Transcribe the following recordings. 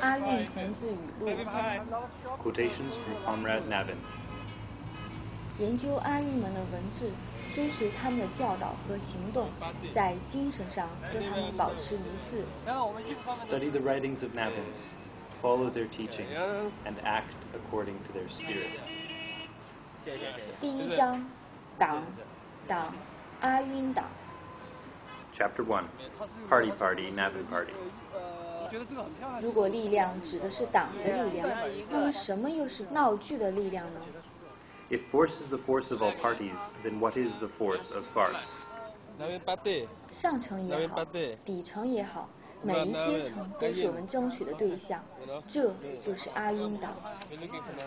阿运同志语录 Quotations from Comrade Navin. 研究阿运们的文字，追随他们的教导和行动，在精神上和他们保持一致。 Study the writings of Navins, follow their teachings, and act according to their spirit. 第一章，党，阿运党。 Chapter 1. Party Party, Navin Party. 如果力量指的是党的力量，那么什么又是闹剧的力量呢？ If force is the force of all parties, then what is the force of farce? 上层也好，底层也好，每一阶层都是我们争取的对象，这就是阿运党。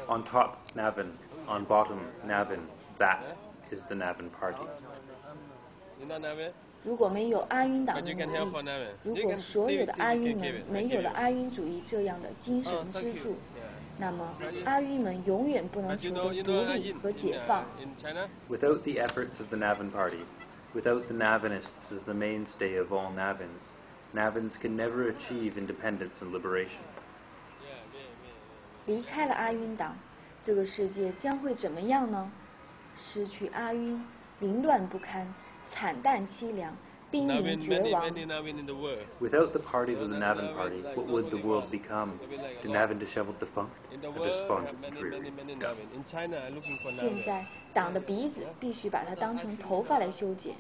On top, Navin. On bottom, Navin. That is the Navin Party. 如果没有阿运党的努力，如果所有的阿运们没有了阿运主义这样的精神支柱，那么阿运们永远不能求得独立和解放。 Without the efforts of the Navin Party, without the Navinists as the mainstay of all Navins, Navins can never achieve independence and liberation. 离开了阿运党，这个世界将会怎么样呢？失去阿运，凌乱不堪，惨淡凄凉，濒临绝亡。 Without the parties of the Navin Party, what would the world become? To Navin disheveled defunct, a despondent dreary scum. 现在，党的鼻子必须把它当成头发来修剪。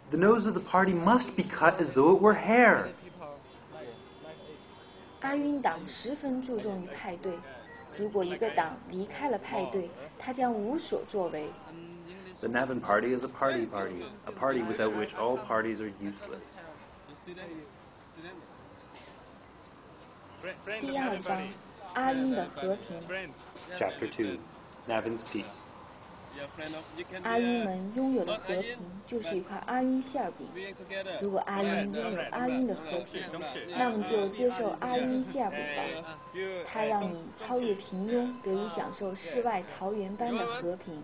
The nose of the party must be cut as though it were hair. 阿运党十分注重于派对，如果一个党离开了派对，它将无所作为。 The Navin Party is a party, a party without which all parties are useless. 第二章，阿运的和平。 Chapter 2. Navin's Peace. 阿运们拥有的和平就是一块阿运馅饼。如果阿运拥有阿运的和平，那么就接受阿运馅饼吧。它让你超越平庸，得以享受世外桃源般的和平。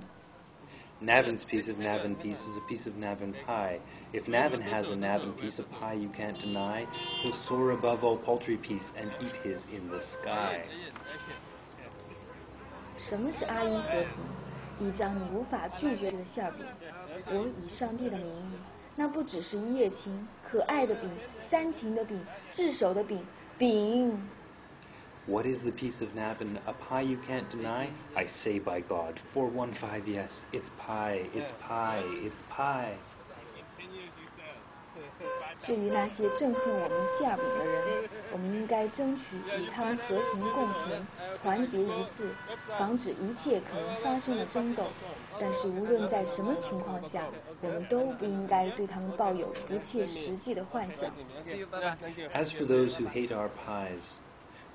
Navin's piece of Navin piece is a piece of Navin pie. If Navin has a Navin piece of pie you can't deny, he'll soar above all paltry peace and eat his in the sky. 什么是阿运和平？一张你无法拒绝的馅饼。我以上帝的名义，那不只是一夜情、可爱的饼、煽情的饼、炙手的饼，饼。 What is the piece of Navin? A pie you can't deny? I say by God, 415 yes, it's pie, it's pie, it's pie. 至于那些憎恨我们馅饼的人，我们应该争取与他们和平共存，团结一致，防止一切可能发生的争斗。但是无论在什么情况下，我们都不应该对他们抱有不切实际的幻想。 As for those who hate our pies,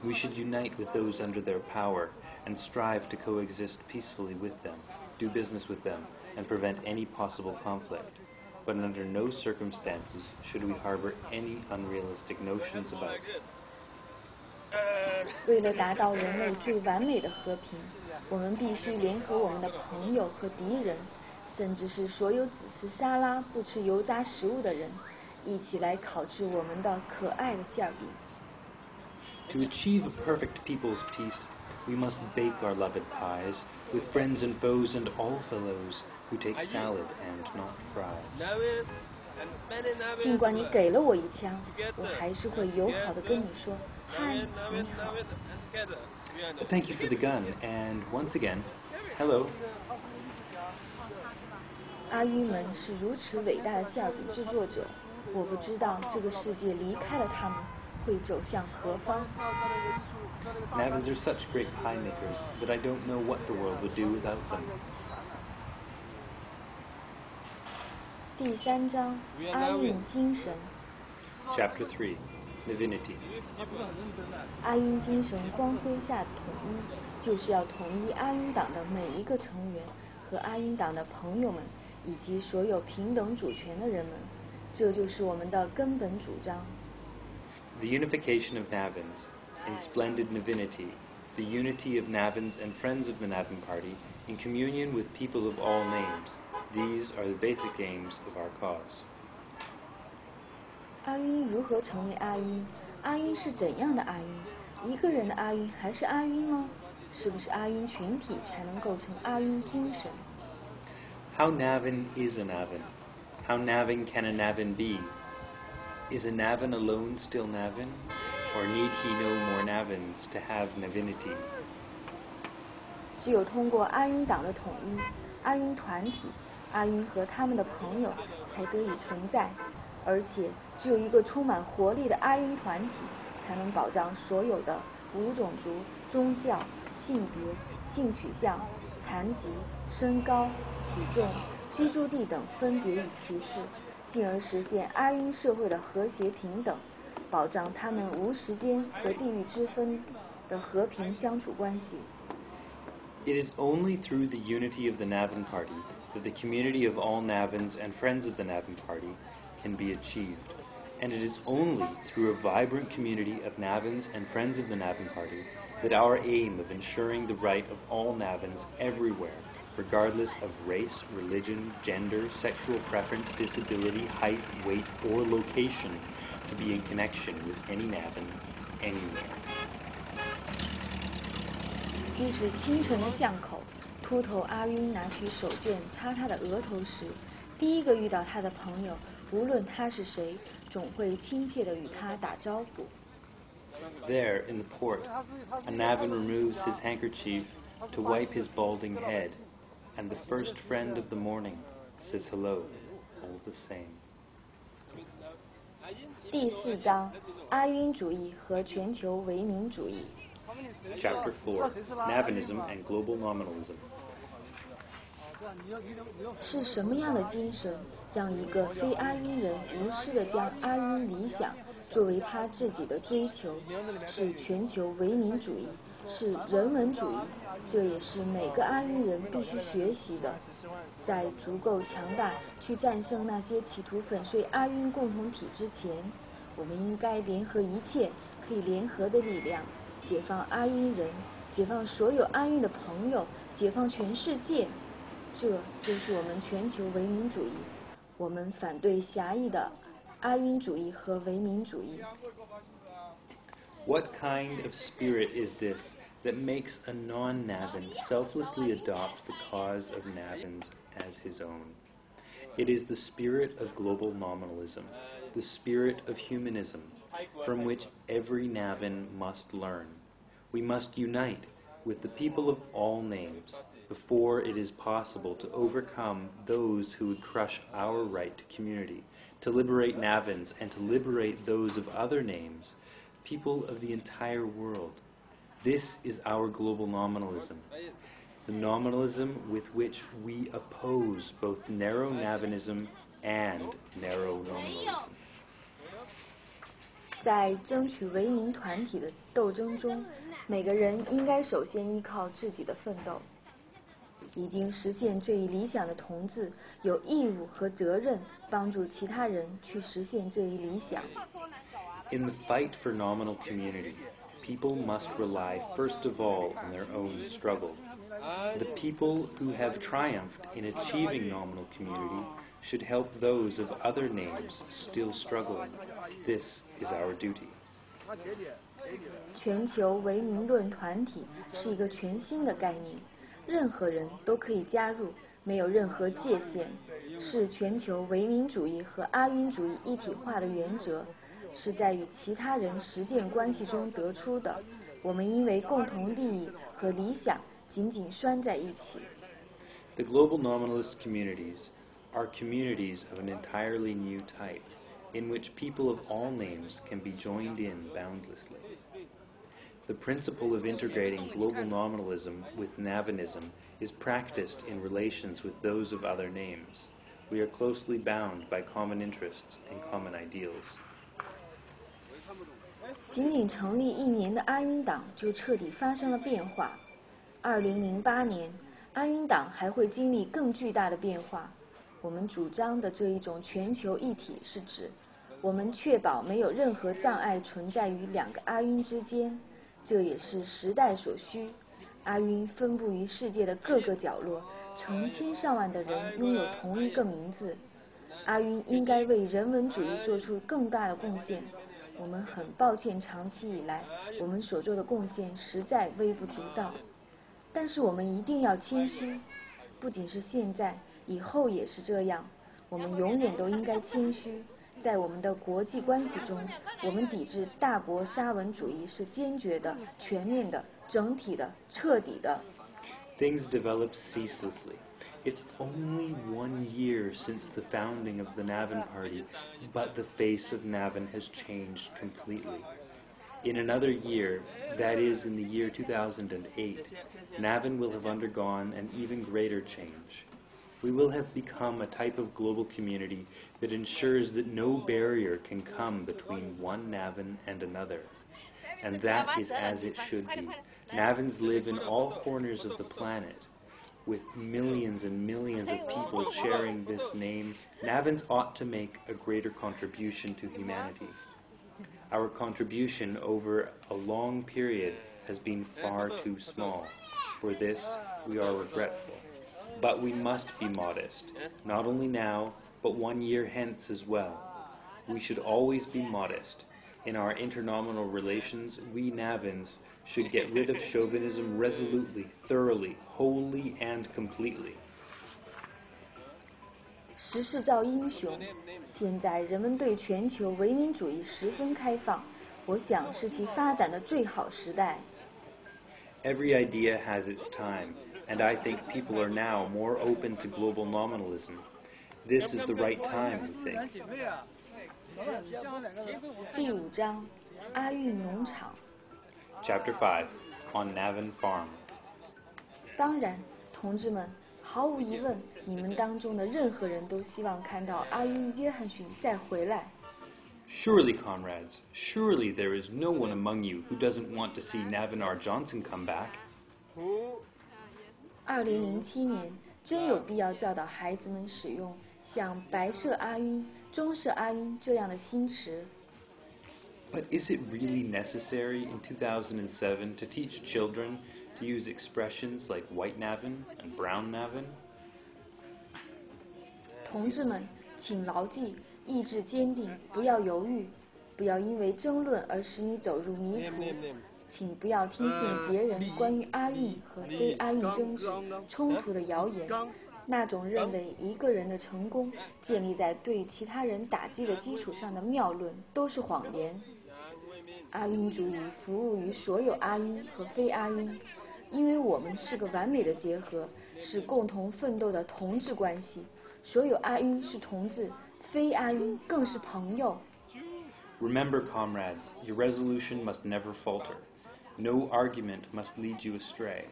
we should unite with those under their power and strive to coexist peacefully with them, do business with them, and prevent any possible conflict. But under no circumstances should we harbor any unrealistic notions about it. 为了达到人类最完美的和平，我们必须联合我们的朋友和敌人，甚至是所有只吃沙拉不吃油炸食物的人，一起来烤制我们的可爱的馅饼。 To achieve a perfect people's peace, we must bake our loved pies with friends and foes and all fellows who take salad and not fries. 尽管你给了我一枪，我还是会友好地跟你说：“嗨，你好。” Thank you for the gun, and once again, hello. 阿运们是如此伟大的馅饼制作者，我不知道这个世界离开了他们会走向何方。 Navins are such great pie makers that I don't know what the world would do without them. 第三章，阿运精神。 Chapter 3. Navinity. 阿运精神光辉下的统一，就是要统一阿运党的每一个成员和阿运党的朋友们，以及所有平等主权的人们。这就是我们的根本主张。 The unification of Navins, in splendid Navinity, the unity of Navins and friends of the Navin Party, in communion with people of all names, these are the basic aims of our cause. 阿运如何成为阿运？阿晕是怎样的阿晕？一个人的阿晕还是阿晕吗？是不是阿晕群体才能构成阿晕精神？ How Navin is a Navin? How Navin can a Navin be? Is a Navin alone still Navin? Or need he no more Navins to have Navinity? 只有通过阿晕党的统一、阿晕团体、阿晕和他们的朋友才得以存在，而且只有一个充满活力的阿晕团体，才能保障所有的无种族、宗教、性别、性取向、残疾、身高、体重、居住地等分别与歧视，进而实现阿晕社会的和谐平等，保障他们无时间和地域之分的和平相处关系。It is only through the unity of the Navin Party that the community of all Navins and friends of the Navin Party can be achieved. And it is only through a vibrant community of Navins and friends of the Navin Party that our aim of ensuring the right of all Navins everywhere, regardless of race, religion, gender, sexual preference, disability, height, weight, or location, to be in connection with any Navin anywhere. 即使清晨的巷口，秃头阿晕拿起手绢擦他的额头时，第一个遇到他的朋友，无论他是谁，总会亲切地与他打招呼。There, in the port, a Navin removes his handkerchief to wipe his balding head, and the first friend of the morning says hello, all the same. 第4章：阿晕主义和全球唯民主义。Chapter 4: Navinism and Global Nominalism. 是什么样的精神让一个非阿晕人无私地将阿晕理想作为他自己的追求？是全球唯民主义，是人文主义，这也是每个阿晕人必须学习的。在足够强大去战胜那些企图粉碎阿晕共同体之前，我们应该联合一切可以联合的力量，解放阿晕人，解放所有阿晕的朋友，解放全世界。这就是我们全球唯民主义。我们反对狭义的阿晕主义和唯民主义。What kind of spirit is this that makes a non-Navin selflessly adopt the cause of Navins as his own? It is the spirit of global nominalism, the spirit of humanism, from which every Navin must learn. We must unite with the people of all names before it is possible to overcome those who would crush our right to community, to liberate Navins and to liberate those of other names, people of the entire world. This is our global nominalism, the nominalism with which we oppose both narrow Navinism and narrow nominalism. 在争取唯民团体的斗争中，每个人应该首先依靠自己的奋斗。已经实现这一理想的同志有义务和责任帮助其他人去实现这一理想。In the fight for nominal community, people must rely first of all on their own struggle. The people who have triumphed in achieving nominal community should help those of other names still struggling. This is our duty. 全球唯民论团体是一个全新的概念，任何人都可以加入，没有任何界限，是全球唯民主义和阿晕主义一体化的原则，是在与其他人实践关系中得出的。我们因为共同利益和理想紧紧拴在一起。The global nominalist communities are communities of an entirely new type, in which people of all names can be joined in boundlessly. The principle of integrating global nominalism with Navinism is practiced in relations with those of other names. We are closely bound by common interests and common ideals. 仅仅成立1年的阿晕党就彻底发生了变化。2008年，阿晕党还会经历更巨大的变化。我们主张的这一种全球一体是指，我们确保没有任何障碍存在于2个阿晕之间，这也是时代所需。阿晕分布于世界的各个角落，成千上万的人拥有同一个名字。阿晕应该为人文主义做出更大的贡献。我们很抱歉长期以来我们所做的贡献实在微不足道，但是我们一定要谦虚，不仅是现在，以后也是这样，我们永远都应该谦虚。在我们的国际关系中，我们抵制大国沙文主义是坚决的、全面的、整体的、彻底的。Things develop ceaselessly. It's only 1 year since the founding of the Navin Party, but the face of Navin has changed completely. In another year, that is in the year 2008, Navin will have undergone an even greater change. We will have become a type of global community that ensures that no barrier can come between one Navin and another. And that is as it should be. Navins live in all corners of the planet. With millions and millions of people sharing this name, Navins ought to make a greater contribution to humanity. Our contribution over a long period has been far too small. For this, we are regretful. But we must be modest, not only now, but 1 year hence as well. We should always be modest. In our internominal relations, we Navins should get rid of chauvinism resolutely, thoroughly, wholly, and completely. 时势造英雄，现在人们对全球唯民主义十分开放，我想是其发展的最好时代。Every idea has its time, and I think people are now more open to global nominalism. This is the right time, we think. 第5章，阿育农场。Chapter 5, on Navin Farm. 当然，同志们，毫无疑问，你们当中的任何人都希望看到阿育约翰逊再回来。Surely, comrades, surely there is no one among you who doesn't want to see Navin R. Johnson come back. 2007年，真有必要教导孩子们使用像白色阿晕、棕色阿晕这样的新词。But is it really necessary in 2007 to teach children to use expressions like white Navin and brown Navin? 同志们，请牢记，意志坚定，不要犹豫，不要因为争论而使你走入迷途。请不要听信别人关于阿运和非阿运争执冲突的谣言，那种认为一个人的成功建立在对其他人打击的基础上的谬论都是谎言。阿运主义服务于所有阿运和非阿运，因为我们是个完美的结合，是共同奋斗的同志关系。所有阿运是同志，非阿运更是朋友。Remember, comrades, your resolution must never falter. No argument must lead you astray.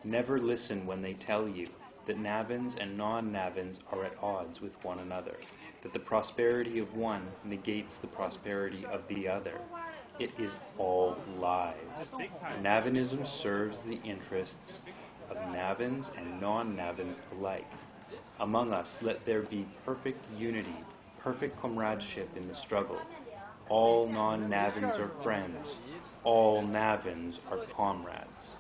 Never listen when they tell you that Navins and non-Navins are at odds with one another, that the prosperity of one negates the prosperity of the other. It is all lies. Navinism serves the interests of Navins and non-Navins alike. Among us, let there be perfect unity, perfect comradeship in the struggle. All non-Navins are friends. All Navins are comrades.